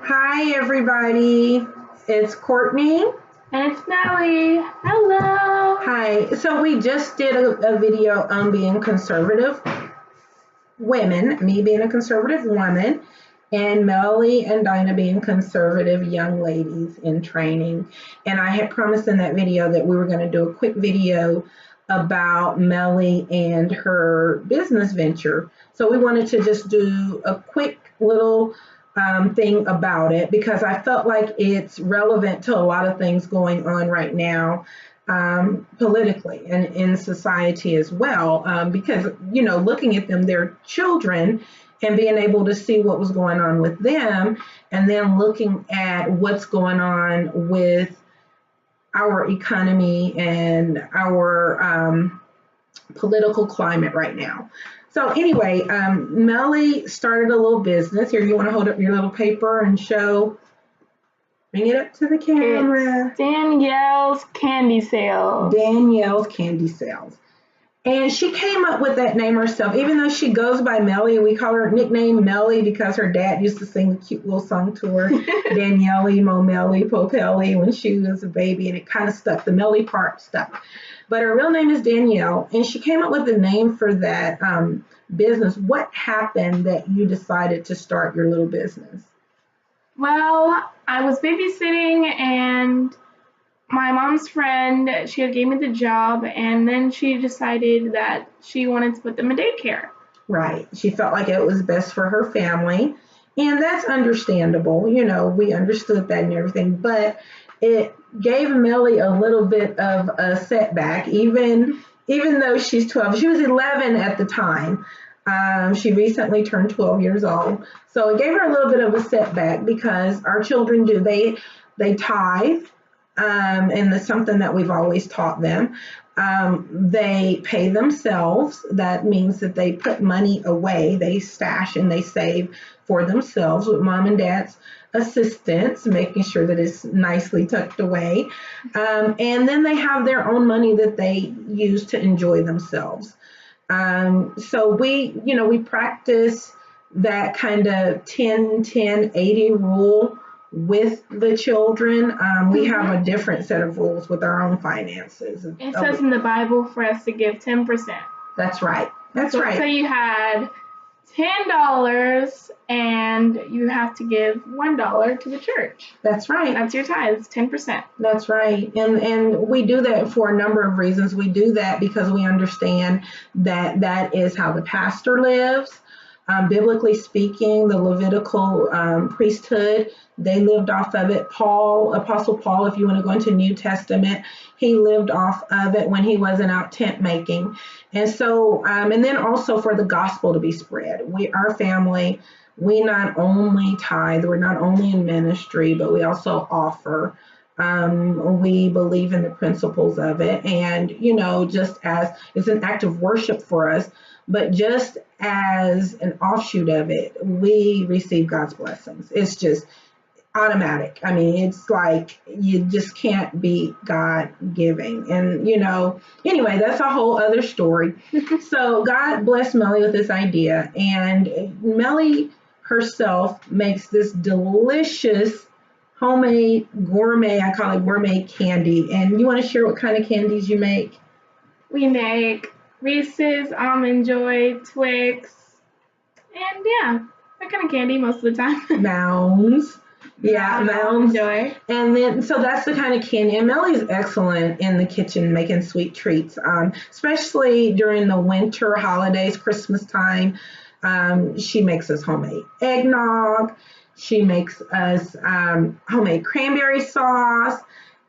Hi, everybody. It's Courtney. And it's Melly. Hello. Hi. So we just did a video on being conservative women, me being a conservative woman, and Melly and Dinah being conservative young ladies in training. And I had promised in that video that we were going to do a quick video about Melly and her business venture. So we wanted to just do a quick little thing about it because I felt like it's relevant to a lot of things going on right now, politically and in society as well. Because, you know, looking at them, they're children, and being able to see what was going on with them, and then looking at what's going on with our economy and our political climate right now. So anyway, Melly started a little business. Here, you want to hold up your little paper and show? Bring it up to the camera. It's Danielle's Candy Sales. Danielle's Candy Sales. And she came up with that name herself, even though she goes by Melly. We call her nickname Melly because her dad used to sing a cute little song to her, Danielle, Mo Melly, Popelli, when she was a baby, and it kind of stuck. The Melly part stuck. But her real name is Danielle, and she came up with the name for that business. What happened that you decided to start your little business? Well, I was babysitting, and my mom's friend, she had gave me the job, and then she decided that she wanted to put them in daycare. Right. She felt like it was best for her family, and that's understandable. You know, we understood that and everything, but it gave Melly a little bit of a setback, even though she's 12. She was 11 at the time. She recently turned 12 years old. So it gave her a little bit of a setback because our children do. They tithe, and it's something that we've always taught them. They pay themselves. That means that they put money away. They stash and they save for themselves with mom and dad's assistance, making sure that it's nicely tucked away. And then they have their own money that they use to enjoy themselves. So we practice that kind of 10-10-80 rule with the children. We have a different set of rules with our own finances. It says in the Bible for us to give 10%. That's right. That's so right. So you had $10 and you have to give $1 to the church. That's right. That's your tithes, 10%. That's right. And we do that for a number of reasons. We do that because we understand that that is how the pastor lives. Biblically speaking, the Levitical priesthood, they lived off of it. Apostle Paul, if you want to go into New Testament, he lived off of it when he wasn't out tent making. And so, and then also for the gospel to be spread. Our family, we not only tithe, we're not only in ministry, but we also offer. We believe in the principles of it. And, you know, just as it's an act of worship for us, but just as an offshoot of it, we receive God's blessings. It's just automatic. I mean, it's like you just can't beat God giving. And, you know, anyway, that's a whole other story. So God blessed Melly with this idea. And Melly herself makes this delicious homemade gourmet, I call it gourmet candy. And you want to share what kind of candies you make? We make Reese's, Almond Joy, Twix, and yeah, that kind of candy most of the time. Mounds. Yeah, Mounds. Joy. And then, so that's the kind of candy. And Melly's excellent in the kitchen making sweet treats, especially during the winter holidays, Christmas time. She makes us homemade eggnog. She makes us homemade cranberry sauce.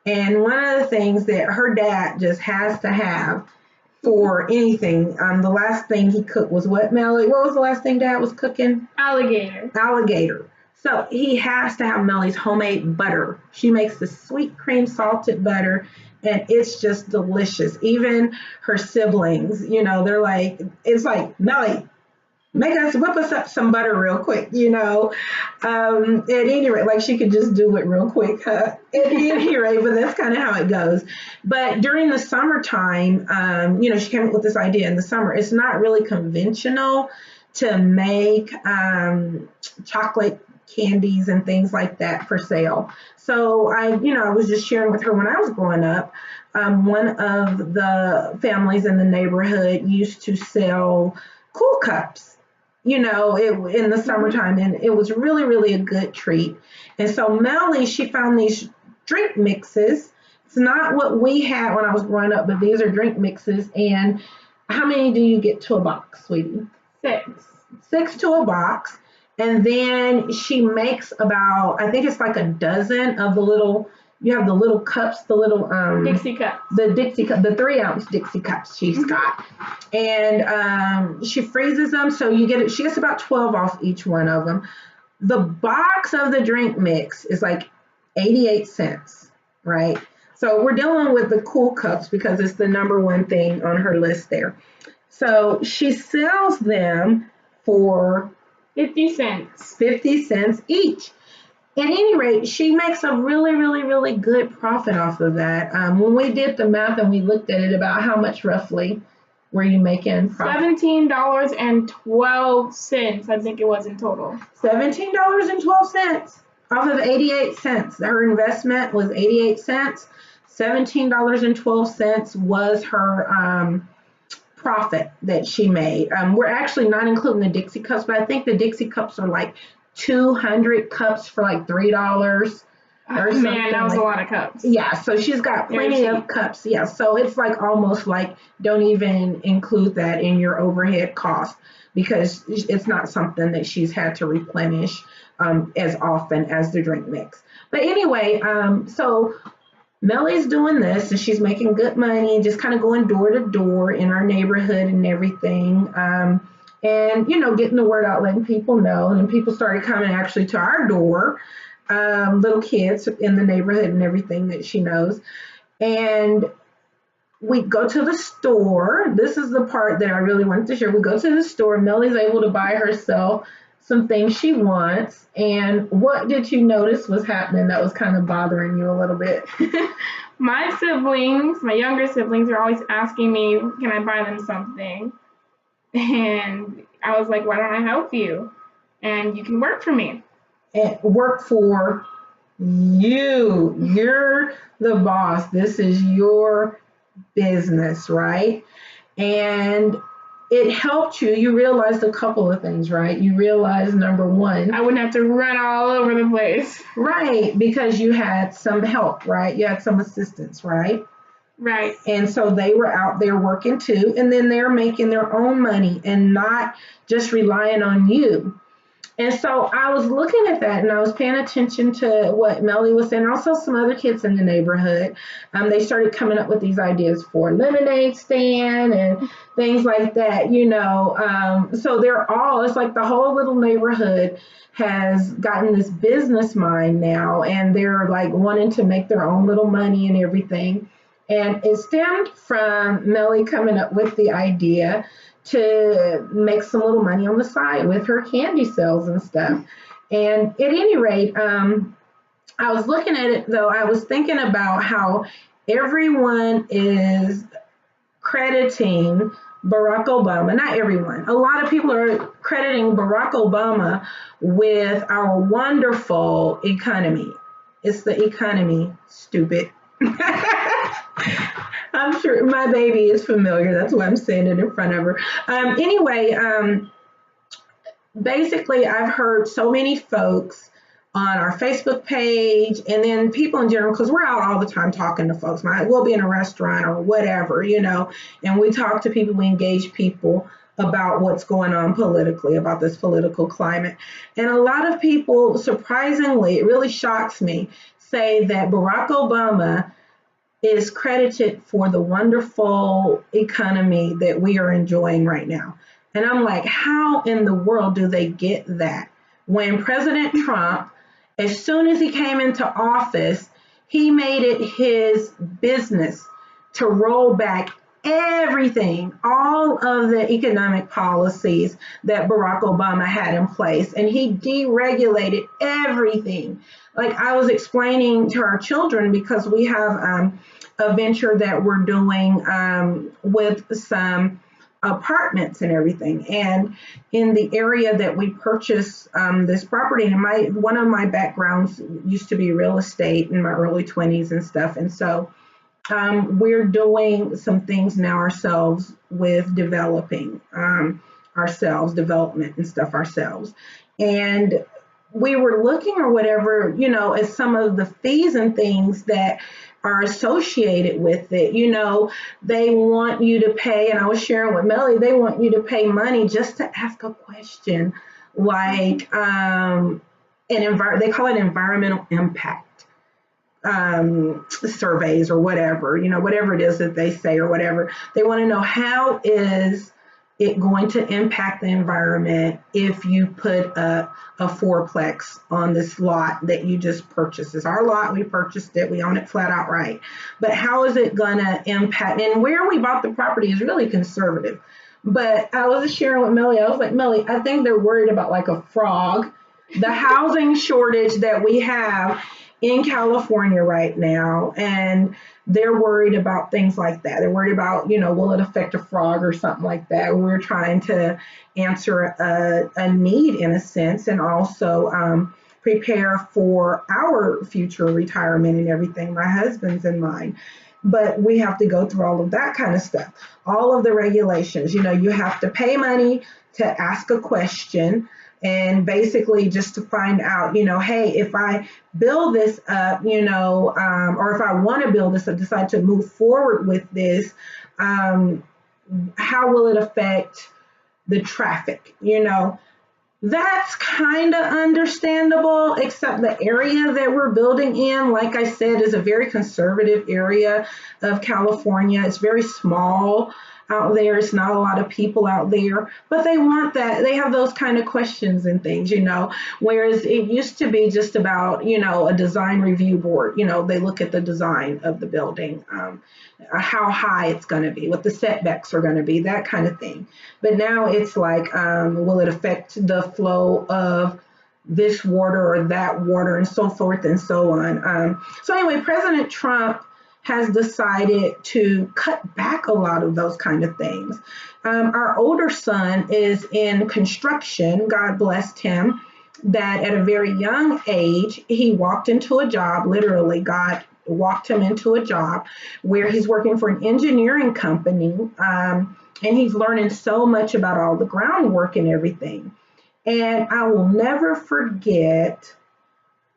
And one of the things that her dad just has to have for anything, the last thing he cooked was what, Melly? What was the last thing Dad was cooking? Alligator. So he has to have Melly's homemade butter. She makes the sweet cream salted butter, and it's just delicious. Even her siblings, you know, they're like, it's like, Melly, whip us up some butter real quick, you know. At any rate, like she could just do it real quick. At any rate, but that's kind of how it goes. But during the summertime, you know, she came up with this idea in the summer. It's not really conventional to make chocolate candies and things like that for sale. So I was just sharing with her when I was growing up, one of the families in the neighborhood used to sell cool cups, in the summertime, and it was really, really a good treat. And so Melly, she found these drink mixes. It's not what we had when I was growing up, but these are drink mixes. And how many do you get to a box, sweetie? 6. 6 to a box. And then she makes about, I think it's like a dozen of the little, you have the little cups, the little Dixie cups. The Dixie cup, the 3-ounce Dixie cups she's got. And she freezes them, so she gets about 12 off each one of them. The box of the drink mix is like 88 cents, right? So we're dealing with the cool cups because it's the number one thing on her list there. So she sells them for 50 cents. 50 cents each. At any rate, she makes a really, really, really good profit off of that. When we did the math and we looked at it, about how much roughly were you making profit? $17.12, I think it was in total. $17.12 off of 88 cents. Her investment was 88 cents. $17.12 was her profit that she made. We're actually not including the Dixie cups, but I think the Dixie cups are like 200 cups for like $3 or something. Man, that was a lot of cups. Yeah, so she's got plenty of cups. Yeah, so it's like almost like don't even include that in your overhead cost because it's not something that she's had to replenish as often as the drink mix. But anyway, so Melly's doing this and she's making good money, just kind of going door to door in our neighborhood and everything. And, getting the word out, letting people know. And people started coming actually to our door, little kids in the neighborhood and everything that she knows. And we go to the store. This is the part that I really wanted to share. We go to the store. Melly's able to buy herself some things she wants. And what did you notice was happening that was kind of bothering you a little bit? My younger siblings, are always asking me, can I buy them something? And I was like, why don't I help you? And you can work for me. And work for you. You're the boss. This is your business, right? And it helped you. You realized a couple of things, right? You realized, number one, I wouldn't have to run all over the place. Right, because you had some help, right? You had some assistance, right? Right. And so they were out there working too, and then they're making their own money and not just relying on you. And so I was looking at that and I was paying attention to what Melly was saying, also some other kids in the neighborhood. They started coming up with these ideas for lemonade stand and things like that, So it's like the whole little neighborhood has gotten this business mind now, and they're like wanting to make their own little money and everything. And it stemmed from Melly coming up with the idea to make some little money on the side with her candy sales and stuff. And at any rate, I was looking at it, though, I was thinking about how everyone is crediting Barack Obama, not everyone, a lot of people are crediting Barack Obama with our wonderful economy. It's the economy, stupid. I'm sure my baby is familiar. That's why I'm saying it in front of her. Basically, I've heard so many folks on our Facebook page and then people in general, because we're out all the time talking to folks. We'll be in a restaurant or whatever, and we talk to people, we engage people about what's going on politically, about this political climate. And a lot of people, surprisingly, it really shocks me, say that Barack Obama is credited for the wonderful economy that we are enjoying right now. And I'm like, how in the world do they get that? When President Trump, as soon as he came into office, he made it his business to roll back everything, all of the economic policies that Barack Obama had in place. And he deregulated everything. Like I was explaining to our children, because we have a venture that we're doing with some apartments and everything. And in the area that we purchased this property, and one of my backgrounds used to be real estate in my early 20s and stuff. And so we're doing some things now ourselves with developing ourselves, development and stuff ourselves. And we were looking or whatever, at some of the fees and things that are associated with it. They want you to pay, and I was sharing with Melly, they want you to pay money just to ask a question, like they call it environmental impact surveys or whatever, whatever it is that they say or whatever. They want to know, how is it going to impact the environment if you put a fourplex on this lot that you just purchased? It's our lot, we purchased it, we own it flat out, right? But how is it gonna impact? And where we bought the property is really conservative. But I was sharing with Melly, I was like, Melly, I think they're worried about like a frog, the housing shortage that we have in California right now, and they're worried about things like that. They're worried about, will it affect a frog or something like that? We're trying to answer a need in a sense, and also prepare for our future retirement and everything, my husband's and mine. But we have to go through all of that kind of stuff, all of the regulations. You have to pay money to ask a question. And basically just to find out, hey, if I build this up, or if I want to build this up, decide to move forward with this, how will it affect the traffic? That's kind of understandable, except the area that we're building in, like I said, is a very conservative area of California. It's very small out there. It's not a lot of people out there, but they want that. They have those kind of questions and things, whereas it used to be just about, a design review board. They look at the design of the building, how high it's going to be, what the setbacks are going to be, that kind of thing. But now it's like, will it affect the flow of this water or that water, and so forth and so on. So anyway, President Trump has decided to cut back a lot of those kind of things. Our older son is in construction. God blessed him, that at a very young age, he walked into a job, literally God walked him into a job where he's working for an engineering company, and he's learning so much about all the groundwork and everything. And I will never forget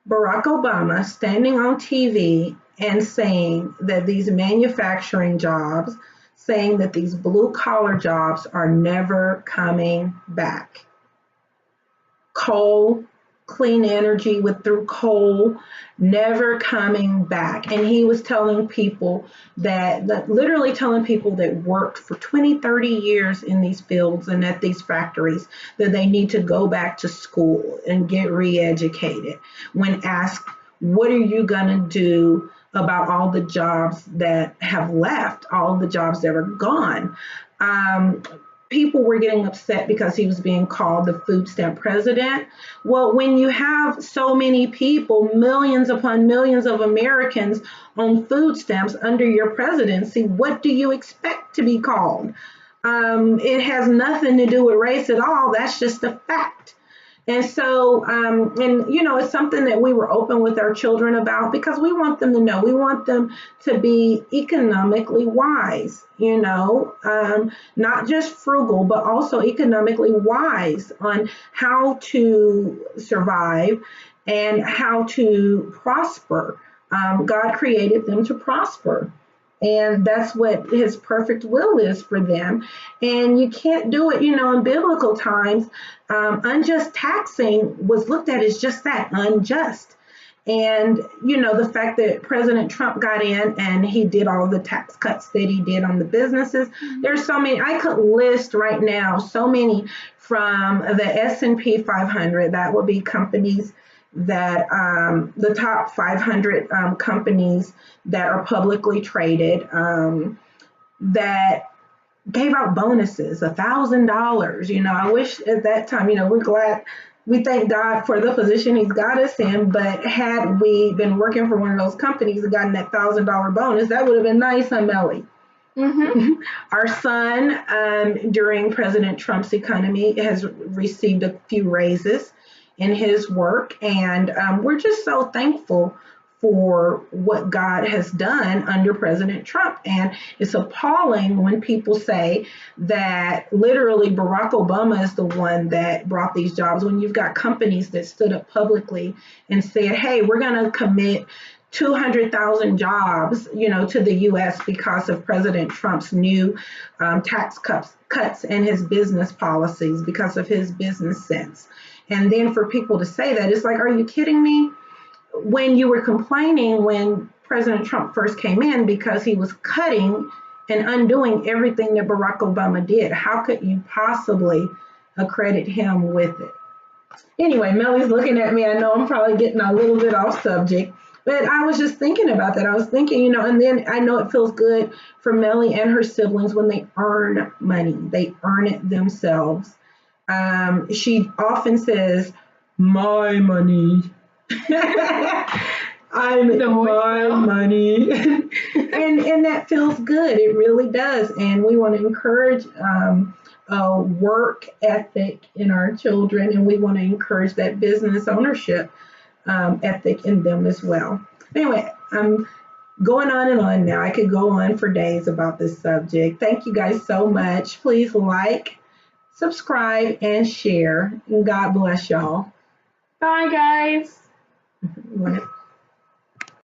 Barack Obama standing on TV and saying that these manufacturing jobs, saying that these blue collar jobs are never coming back. Coal, clean energy through coal, never coming back. And he was telling people that literally telling people that worked for 20, 30 years in these fields and at these factories, that they need to go back to school and get re-educated. When asked, what are you gonna do about all the jobs that have left, all the jobs that are gone? People were getting upset because he was being called the food stamp president. Well, when you have so many people, millions upon millions of Americans on food stamps under your presidency, what do you expect to be called? It has nothing to do with race at all. That's just a fact. And so, it's something that we were open with our children about, because we want them to know, we want them to be economically wise, not just frugal, but also economically wise on how to survive and how to prosper. God created them to prosper. And that's what his perfect will is for them. And you can't do it, in biblical times. Unjust taxing was looked at as just that, unjust. And, the fact that President Trump got in and he did all the tax cuts that he did on the businesses. There's so many, I could list right now, so many from the S&P 500, that would be companies that the top 500 companies that are publicly traded, that gave out bonuses, $1,000. I wish at that time, we're glad, we thank God for the position he's got us in, but had we been working for one of those companies and gotten that $1,000 bonus, that would have been nice, huh, Melly? Our son, during President Trump's economy, has received a few raises in his work, and we're just so thankful for what God has done under President Trump. And it's appalling when people say that literally Barack Obama is the one that brought these jobs, when you've got companies that stood up publicly and said, hey, we're going to commit 200,000 jobs, to the U.S. because of President Trump's new tax cuts and his business policies, because of his business sense. And then for people to say that, it's like, are you kidding me? When you were complaining when President Trump first came in because he was cutting and undoing everything that Barack Obama did, how could you possibly accredit him with it? Anyway, Melly's looking at me. I know I'm probably getting a little bit off subject, but I was just thinking about that. I was thinking, and then I know it feels good for Melly and her siblings when they earn money. They earn it themselves. She often says, my money. I'm my money. and that feels good. It really does. And we want to encourage a work ethic in our children, and we want to encourage that business ownership ethic in them as well. Anyway, I'm going on and on now. I could go on for days about this subject. Thank you guys so much. Please like, subscribe, and share. And God bless y'all. Bye, guys.